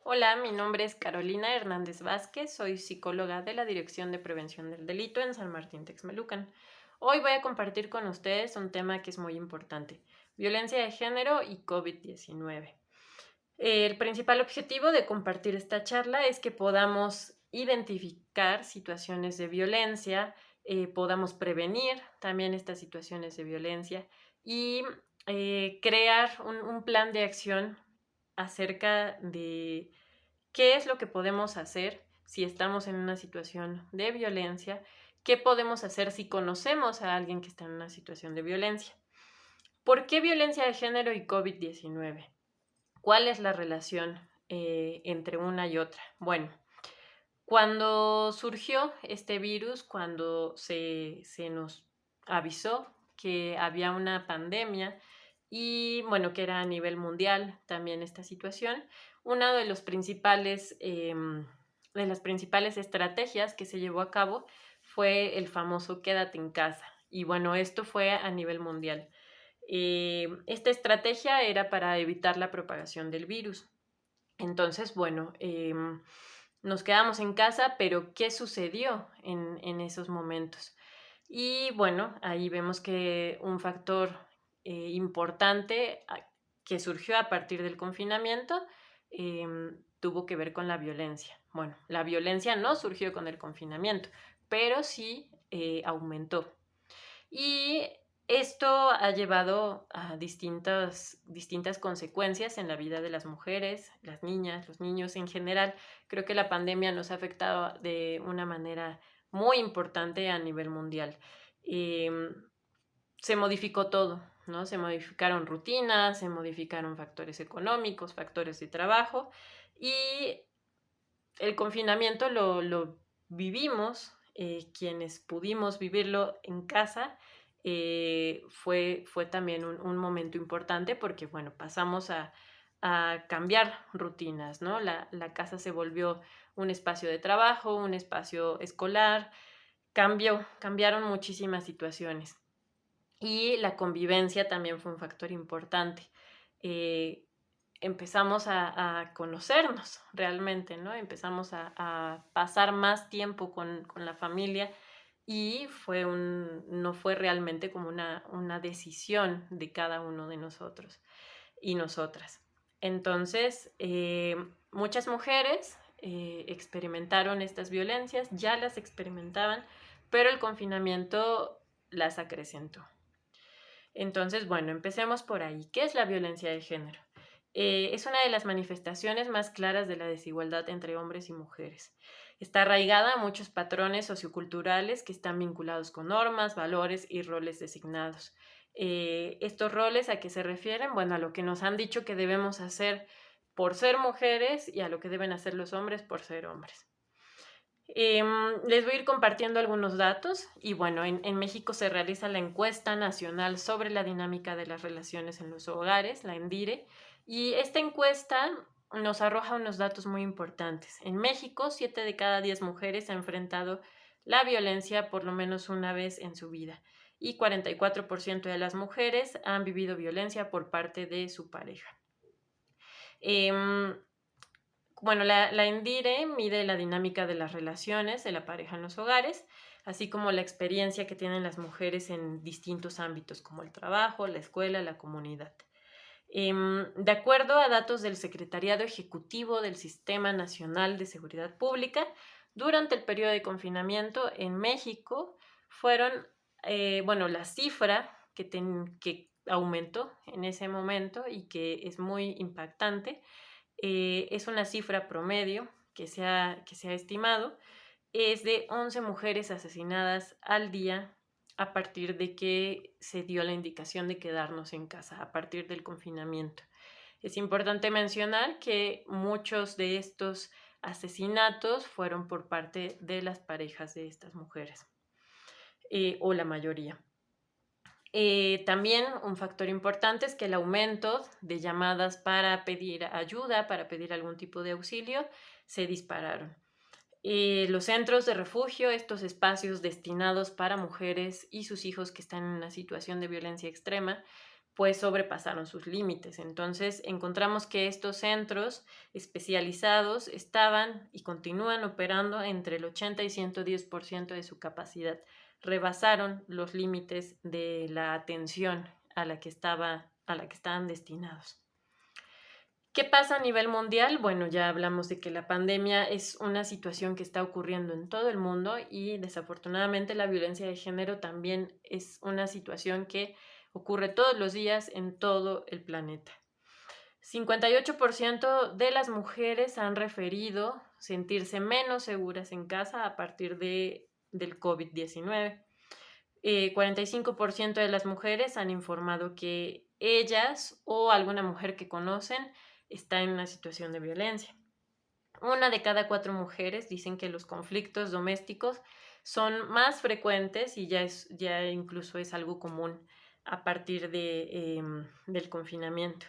Hola, mi nombre es Carolina Hernández Vázquez, soy psicóloga de la Dirección de Prevención del Delito en San Martín Texmelucan. Hoy voy a compartir con ustedes un tema que es muy importante, violencia de género y COVID-19. El principal objetivo de compartir esta charla es que podamos identificar situaciones de violencia, podamos prevenir también estas situaciones de violencia y crear un plan de acción acerca de qué es lo que podemos hacer si estamos en una situación de violencia, qué podemos hacer si conocemos a alguien que está en una situación de violencia. ¿Por qué violencia de género y COVID-19? ¿Cuál es la relación entre una y otra? Bueno, cuando surgió este virus, cuando se nos avisó que había una pandemia y bueno, que era a nivel mundial también esta situación, una de de las principales estrategias que se llevó a cabo fue el famoso quédate en casa. Y bueno, esto fue a nivel mundial. Esta estrategia era para evitar la propagación del virus. Entonces, bueno, nos quedamos en casa, pero ¿qué sucedió en esos momentos? Y bueno, ahí vemos que un factor importante que surgió a partir del confinamiento tuvo que ver con la violencia. Bueno, la violencia no surgió con el confinamiento, pero sí aumentó. Y esto ha llevado a distintas consecuencias en la vida de las mujeres, las niñas, los niños en general. Creo que la pandemia nos ha afectado de una manera muy importante a nivel mundial. Em, Se modificó todo, ¿no? Se modificaron rutinas, se modificaron factores económicos, factores de trabajo y el confinamiento lo vivimos, quienes pudimos vivirlo en casa, fue también un momento importante porque, bueno, pasamos a cambiar rutinas, ¿no? La casa se volvió un espacio de trabajo, un espacio escolar, cambiaron muchísimas situaciones. Y la convivencia también fue un factor importante. Eh, Empezamos a conocernos realmente, ¿no? Empezamos a pasar más tiempo con la familia y no fue realmente como una decisión de cada uno de nosotros y nosotras. Entonces, muchas mujeres experimentaron estas violencias, ya las experimentaban, pero el confinamiento las acrecentó. Entonces, bueno, empecemos por ahí. ¿Qué es la violencia de género? Es una de las manifestaciones más claras de la desigualdad entre hombres y mujeres. Está arraigada a muchos patrones socioculturales que están vinculados con normas, valores y roles designados. ¿Estos roles a qué se refieren? Bueno, a lo que nos han dicho que debemos hacer por ser mujeres y a lo que deben hacer los hombres por ser hombres. Les voy a ir compartiendo algunos datos y bueno, en México se realiza la encuesta nacional sobre la dinámica de las relaciones en los hogares, la ENDIRE, y esta encuesta nos arroja unos datos muy importantes. En México, 7 de cada 10 mujeres han enfrentado la violencia por lo menos una vez en su vida y 44% de las mujeres han vivido violencia por parte de su pareja. Eh, bueno, la ENDIRE mide la dinámica de las relaciones de la pareja en los hogares, así como la experiencia que tienen las mujeres en distintos ámbitos como el trabajo, la escuela, la comunidad. De acuerdo a datos del Secretariado Ejecutivo del Sistema Nacional de Seguridad Pública, durante el periodo de confinamiento en México fueron, bueno, la cifra que aumentó en ese momento y que es muy impactante, es una cifra promedio que se ha estimado, es de 11 mujeres asesinadas al día a partir de que se dio la indicación de quedarnos en casa, a partir del confinamiento. Es importante mencionar que muchos de estos asesinatos fueron por parte de las parejas de estas mujeres, o la mayoría. También un factor importante es que el aumento de llamadas para pedir ayuda, para pedir algún tipo de auxilio, se dispararon. Los centros de refugio, estos espacios destinados para mujeres y sus hijos que están en una situación de violencia extrema, pues sobrepasaron sus límites. Entonces encontramos que estos centros especializados estaban y continúan operando entre el 80 y 110% de su capacidad. Rebasaron los límites de la atención a la que estaban destinados. ¿Qué pasa a nivel mundial? Bueno, ya hablamos de que la pandemia es una situación que está ocurriendo en todo el mundo y desafortunadamente la violencia de género también es una situación que ocurre todos los días en todo el planeta. 58% de las mujeres han referido sentirse menos seguras en casa a partir del COVID-19. 45% de las mujeres han informado que ellas o alguna mujer que conocen está en una situación de violencia. 1 de cada 4 mujeres dicen que los conflictos domésticos son más frecuentes y ya incluso es algo común a partir del confinamiento.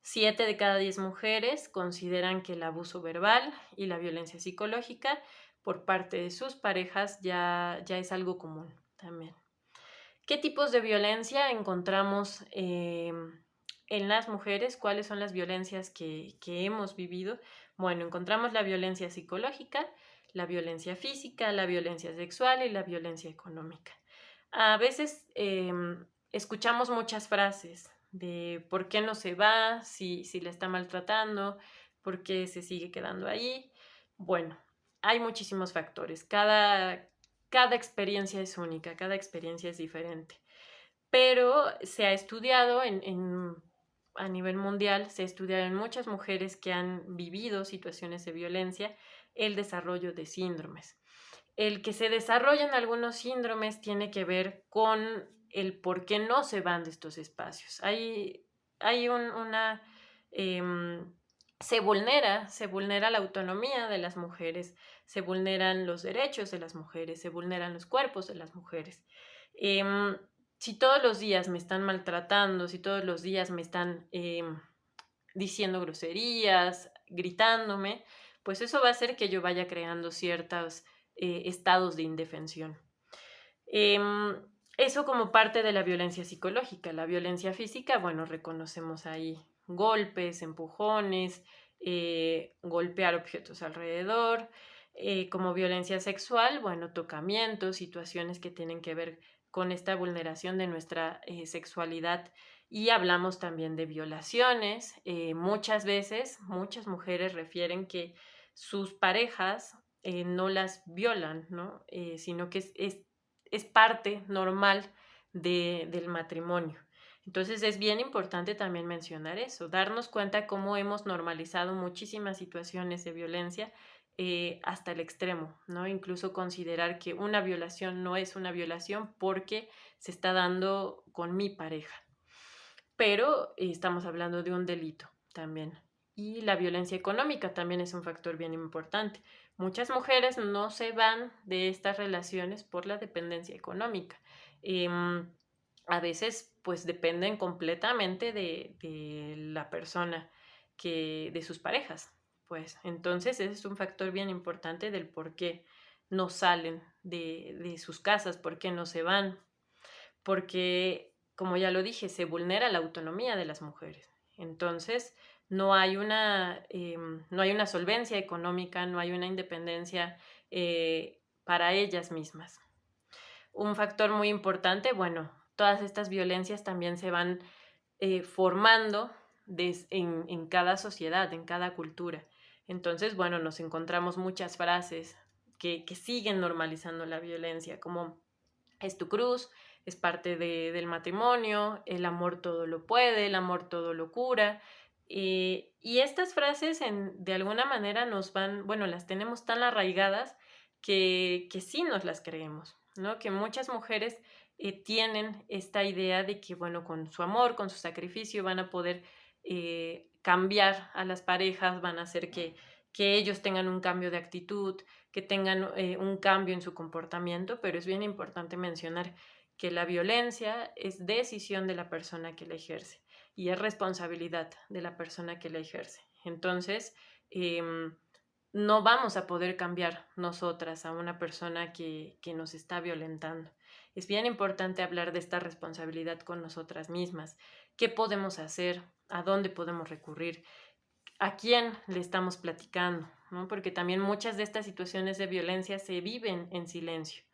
7 de cada 10 mujeres consideran que el abuso verbal y la violencia psicológica por parte de sus parejas ya es algo común también. ¿Qué tipos de violencia encontramos en las mujeres? ¿Cuáles son las violencias que hemos vivido? Bueno, encontramos la violencia psicológica, la violencia física, la violencia sexual y la violencia económica. A veces escuchamos muchas frases de por qué no se va, si la está maltratando, por qué se sigue quedando ahí. Bueno, hay muchísimos factores. Cada experiencia es única, cada experiencia es diferente. Pero se ha estudiado a nivel mundial, se ha estudiado en muchas mujeres que han vivido situaciones de violencia el desarrollo de síndromes. El que se desarrollen algunos síndromes tiene que ver con el por qué no se van de estos espacios. Se vulnera la autonomía de las mujeres, se vulneran los derechos de las mujeres, se vulneran los cuerpos de las mujeres. Si todos los días me están maltratando, si todos los días me están diciendo groserías, gritándome, pues eso va a hacer que yo vaya creando ciertos estados de indefensión. Eso como parte de la violencia psicológica. La violencia física, bueno, reconocemos ahí golpes, empujones, golpear objetos alrededor. Como violencia sexual, bueno, tocamientos, situaciones que tienen que ver con esta vulneración de nuestra sexualidad. Y hablamos también de violaciones. Muchas veces, muchas mujeres refieren que sus parejas no las violan, ¿no? Sino que es parte normal del matrimonio. Entonces es bien importante también mencionar eso, darnos cuenta cómo hemos normalizado muchísimas situaciones de violencia hasta el extremo, ¿no? Incluso considerar que una violación no es una violación porque se está dando con mi pareja. Pero estamos hablando de un delito también. Y la violencia económica también es un factor bien importante. Muchas mujeres no se van de estas relaciones por la dependencia económica. A veces pues dependen completamente de la persona, de sus parejas. Pues entonces ese es un factor bien importante del por qué no salen de sus casas, por qué no se van. Porque, como ya lo dije, se vulnera la autonomía de las mujeres. Entonces, no hay una solvencia económica, no hay una independencia para ellas mismas. Un factor muy importante, bueno, todas estas violencias también se van formando en cada sociedad, en cada cultura. Entonces, bueno, nos encontramos muchas frases que siguen normalizando la violencia, como es tu cruz, es parte del matrimonio, el amor todo lo puede, el amor todo lo cura. Y estas frases de alguna manera bueno, las tenemos tan arraigadas que sí nos las creemos, ¿no? Que muchas mujeres tienen esta idea de que, bueno, con su amor, con su sacrificio van a poder cambiar a las parejas, van a hacer que ellos tengan un cambio de actitud, que tengan un cambio en su comportamiento, pero es bien importante mencionar que la violencia es decisión de la persona que la ejerce y es responsabilidad de la persona que la ejerce. Entonces, no vamos a poder cambiar nosotras a una persona que nos está violentando. Es bien importante hablar de esta responsabilidad con nosotras mismas. ¿Qué podemos hacer? ¿A dónde podemos recurrir? ¿A quién le estamos platicando? ¿No? Porque también muchas de estas situaciones de violencia se viven en silencio.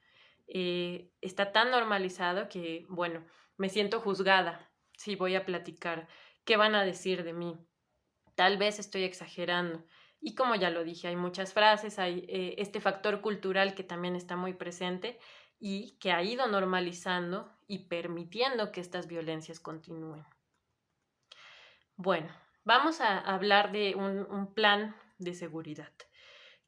Está tan normalizado que, bueno, me siento juzgada si voy a platicar. ¿Qué van a decir de mí? Tal vez estoy exagerando. Y como ya lo dije, hay muchas frases, hay este factor cultural que también está muy presente y que ha ido normalizando y permitiendo que estas violencias continúen. Bueno, vamos a hablar de un plan de seguridad.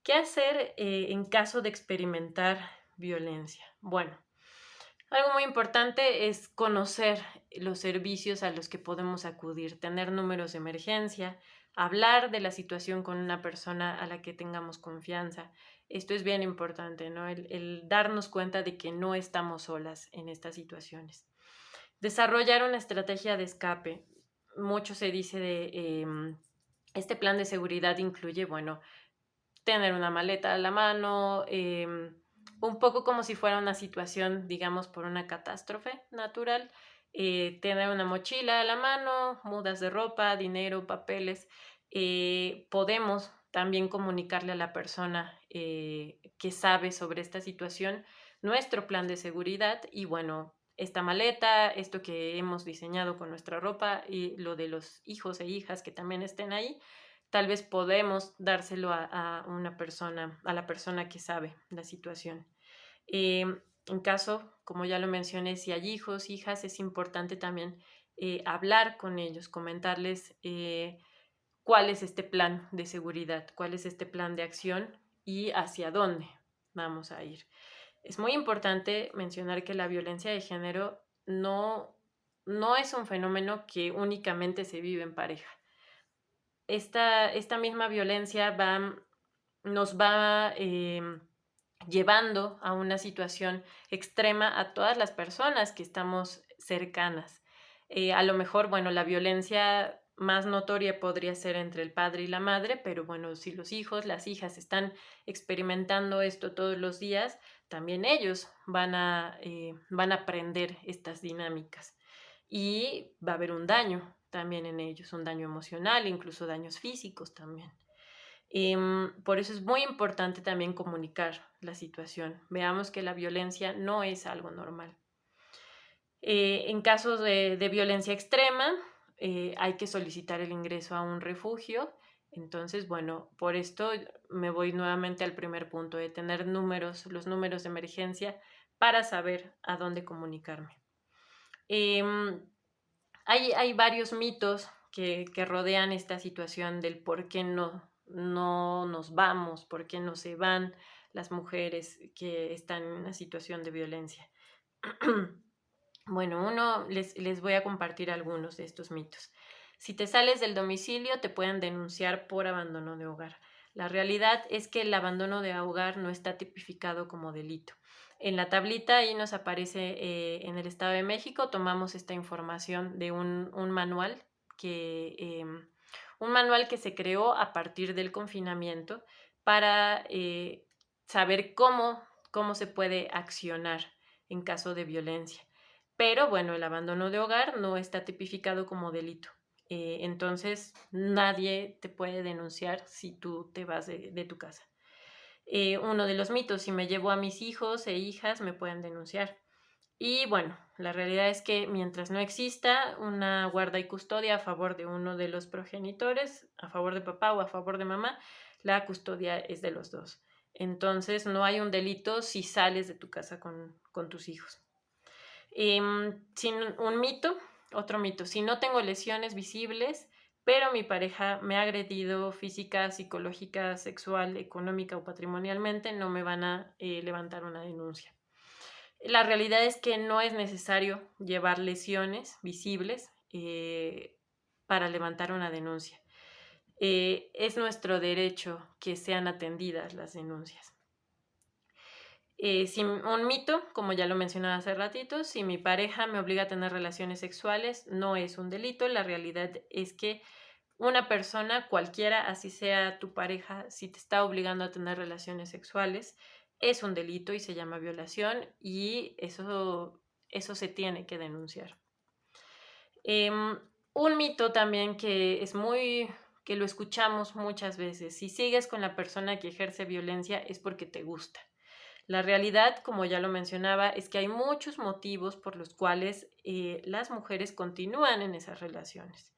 ¿Qué hacer en caso de experimentar violencia? Bueno, algo muy importante es conocer los servicios a los que podemos acudir, tener números de emergencia, hablar de la situación con una persona a la que tengamos confianza. Esto es bien importante, ¿no? El darnos cuenta de que no estamos solas en estas situaciones. Desarrollar una estrategia de escape. Mucho se dice de este plan de seguridad incluye, bueno, tener una maleta a la mano, un poco como si fuera una situación, digamos, por una catástrofe natural, tener una mochila a la mano, mudas de ropa, dinero, papeles. Podemos también comunicarle a la persona que sabe sobre esta situación nuestro plan de seguridad y bueno, esta maleta, esto que hemos diseñado con nuestra ropa y lo de los hijos e hijas que también estén ahí, tal vez podemos dárselo a una persona, a la persona que sabe la situación. En caso, como ya lo mencioné, si hay hijos, hijas, es importante también hablar con ellos, comentarles cuál es este plan de seguridad, cuál es este plan de acción y hacia dónde vamos a ir. Es muy importante mencionar que la violencia de género no es un fenómeno que únicamente se vive en pareja. Esta misma violencia nos va llevando a una situación extrema a todas las personas que estamos cercanas. A lo mejor, bueno, la violencia más notoria podría ser entre el padre y la madre, pero bueno, si los hijos, las hijas están experimentando esto todos los días, también ellos van a aprender estas dinámicas y va a haber un daño también en ellos, un daño emocional, incluso daños físicos también. Por eso es muy importante también comunicar la situación. Veamos que la violencia no es algo normal. En casos de violencia extrema, hay que solicitar el ingreso a un refugio. Entonces, bueno, por esto me voy nuevamente al primer punto, de tener números, los números de emergencia para saber a dónde comunicarme. Em, hay varios mitos que rodean esta situación del por qué no nos vamos, por qué no se van las mujeres que están en una situación de violencia. Bueno, les voy a compartir algunos de estos mitos. Si te sales del domicilio, te pueden denunciar por abandono de hogar. La realidad es que el abandono de hogar no está tipificado como delito. En la tablita ahí nos aparece en el Estado de México, tomamos esta información de un manual que se creó a partir del confinamiento para saber cómo se puede accionar en caso de violencia. Pero bueno, el abandono de hogar no está tipificado como delito. Entonces, nadie te puede denunciar si tú te vas de tu casa. Uno de los mitos, si me llevo a mis hijos e hijas, me pueden denunciar. Y bueno, la realidad es que mientras no exista una guarda y custodia a favor de uno de los progenitores, a favor de papá o a favor de mamá, la custodia es de los dos. Entonces, no hay un delito si sales de tu casa con tus hijos. Sin un mito, otro mito, si no tengo lesiones visibles, pero mi pareja me ha agredido física, psicológica, sexual, económica o patrimonialmente, no me van a levantar una denuncia. La realidad es que no es necesario llevar lesiones visibles para levantar una denuncia. Es nuestro derecho que sean atendidas las denuncias. Un mito, como ya lo mencionaba hace ratito, si mi pareja me obliga a tener relaciones sexuales, no es un delito. La realidad es que Una persona cualquiera, así sea tu pareja, si te está obligando a tener relaciones sexuales, es un delito y se llama violación y eso se tiene que denunciar. Em, un mito también que lo escuchamos muchas veces, si sigues con la persona que ejerce violencia es porque te gusta. La realidad, como ya lo mencionaba, es que hay muchos motivos por los cuales las mujeres continúan en esas relaciones.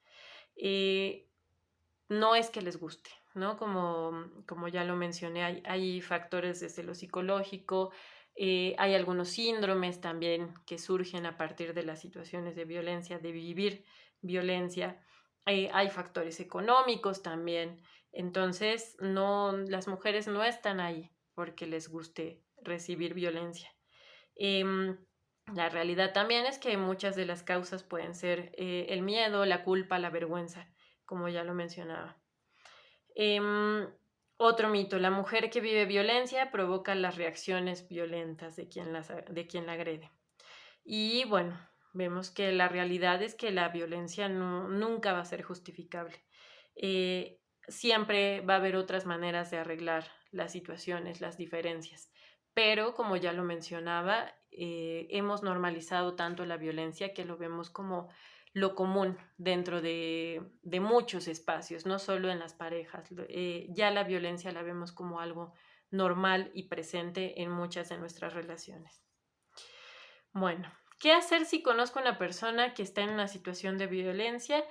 Eh, no es que les guste, ¿no? Como ya lo mencioné, hay factores desde lo psicológico, hay algunos síndromes también que surgen a partir de las situaciones de violencia, de vivir violencia. Hay factores económicos también. Entonces, no, las mujeres no están ahí porque les guste recibir violencia. Em, la realidad también es que muchas de las causas pueden ser el miedo, la culpa, la vergüenza, como ya lo mencionaba. Em, otro mito, la mujer que vive violencia provoca las reacciones violentas de quien la agrede. Y bueno, vemos que la realidad es que la violencia nunca va a ser justificable. Eh, siempre va a haber otras maneras de arreglar las situaciones, las diferencias. Pero como ya lo mencionaba, hemos normalizado tanto la violencia que lo vemos como lo común dentro de muchos espacios, no solo en las parejas. Ya la violencia la vemos como algo normal y presente en muchas de nuestras relaciones. Bueno, ¿qué hacer si conozco a una persona que está en una situación de violencia?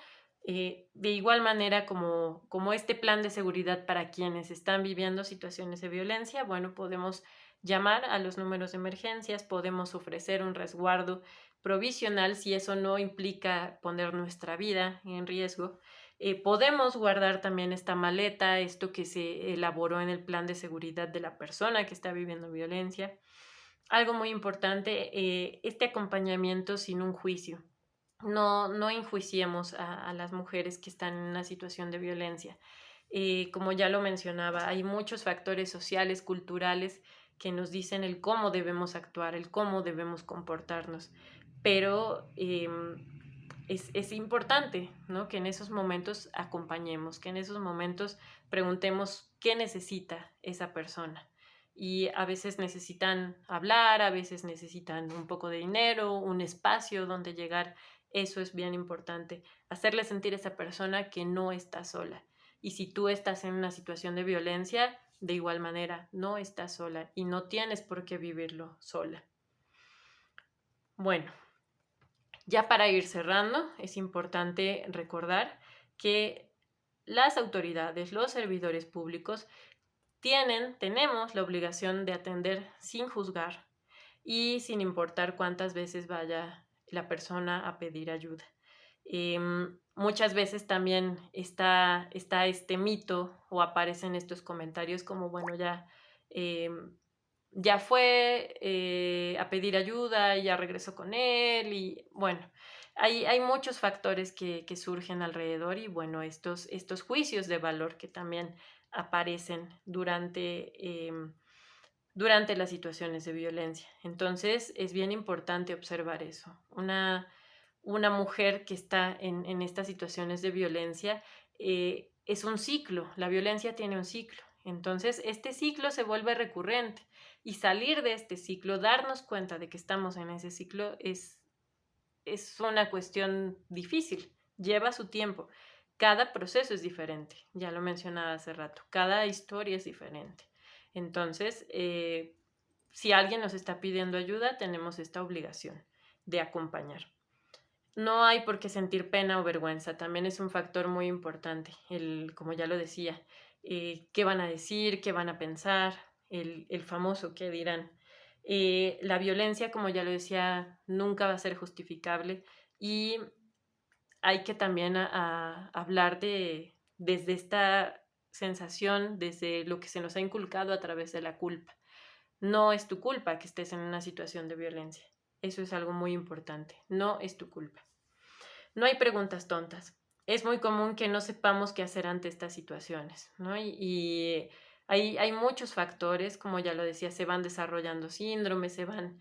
De igual manera como este plan de seguridad para quienes están viviendo situaciones de violencia, bueno, podemos llamar a los números de emergencias, podemos ofrecer un resguardo provisional si eso no implica poner nuestra vida en riesgo. Podemos guardar también esta maleta, esto que se elaboró en el plan de seguridad de la persona que está viviendo violencia. Algo muy importante, este acompañamiento sin un juicio. No enjuiciemos a las mujeres que están en una situación de violencia. Como ya lo mencionaba, hay muchos factores sociales, culturales, que nos dicen el cómo debemos actuar, el cómo debemos comportarnos. Pero es importante, ¿no? Que en esos momentos acompañemos, que en esos momentos preguntemos qué necesita esa persona. Y a veces necesitan hablar, a veces necesitan un poco de dinero, un espacio donde llegar. Eso es bien importante. Hacerle sentir a esa persona que no está sola. Y si tú estás en una situación de violencia, de igual manera, no estás sola y no tienes por qué vivirlo sola. Bueno, ya para ir cerrando, es importante recordar que las autoridades, los servidores públicos, tenemos la obligación de atender sin juzgar y sin importar cuántas veces vaya la persona a pedir ayuda. Muchas veces también está este mito o aparecen estos comentarios como, bueno, ya fue a pedir ayuda y ya regresó con él y bueno, hay muchos factores que surgen alrededor y bueno, estos juicios de valor que también aparecen durante las situaciones de violencia. Entonces es bien importante observar eso. Una mujer que está en estas situaciones de violencia es un ciclo, la violencia tiene un ciclo. Entonces este ciclo se vuelve recurrente y salir de este ciclo, darnos cuenta de que estamos en ese ciclo es una cuestión difícil, lleva su tiempo. Cada proceso es diferente, ya lo mencionaba hace rato, cada historia es diferente. Entonces, si alguien nos está pidiendo ayuda, tenemos esta obligación de acompañar. No hay por qué sentir pena o vergüenza, también es un factor muy importante, como ya lo decía, qué van a decir, qué van a pensar, el famoso qué dirán. La violencia, como ya lo decía, nunca va a ser justificable y hay que también hablar desde esta sensación, desde lo que se nos ha inculcado a través de la culpa. No es tu culpa que estés en una situación de violencia. Eso es algo muy importante. No es tu culpa. No hay preguntas tontas. Es muy común que no sepamos qué hacer ante estas situaciones, ¿no? Y hay muchos factores, como ya lo decía, se van desarrollando síndromes, se van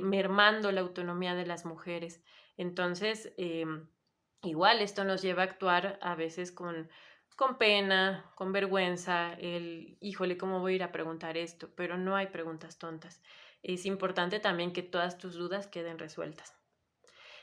mermando la autonomía de las mujeres. Entonces, Igual esto nos lleva a actuar a veces con pena, con vergüenza, híjole, ¿cómo voy a ir a preguntar esto? Pero no hay preguntas tontas. Es importante también que todas tus dudas queden resueltas.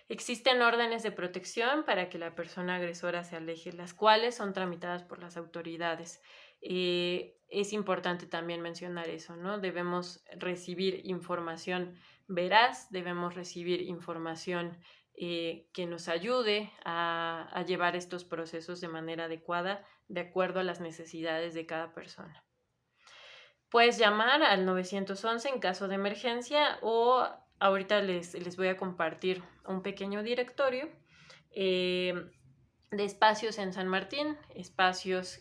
Existen órdenes de protección para que la persona agresora se aleje, las cuales son tramitadas por las autoridades. Es importante también mencionar eso, ¿no? Debemos recibir información veraz, debemos recibir información que nos ayude a llevar estos procesos de manera adecuada, de acuerdo a las necesidades de cada persona. Puedes llamar al 911 en caso de emergencia o ahorita les voy a compartir un pequeño directorio de espacios en San Martín, espacios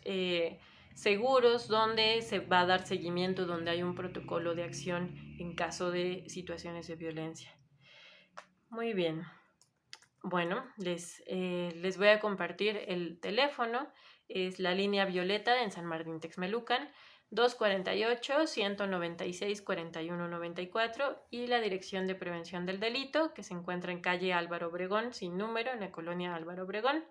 seguros donde se va a dar seguimiento, donde hay un protocolo de acción en caso de situaciones de violencia. Muy bien. Bueno, les voy a compartir el teléfono. Es la línea violeta en San Martín Texmelucan, 248-196-4194 y la Dirección de Prevención del Delito, que se encuentra en calle Álvaro Obregón, sin número, en la colonia Álvaro Obregón.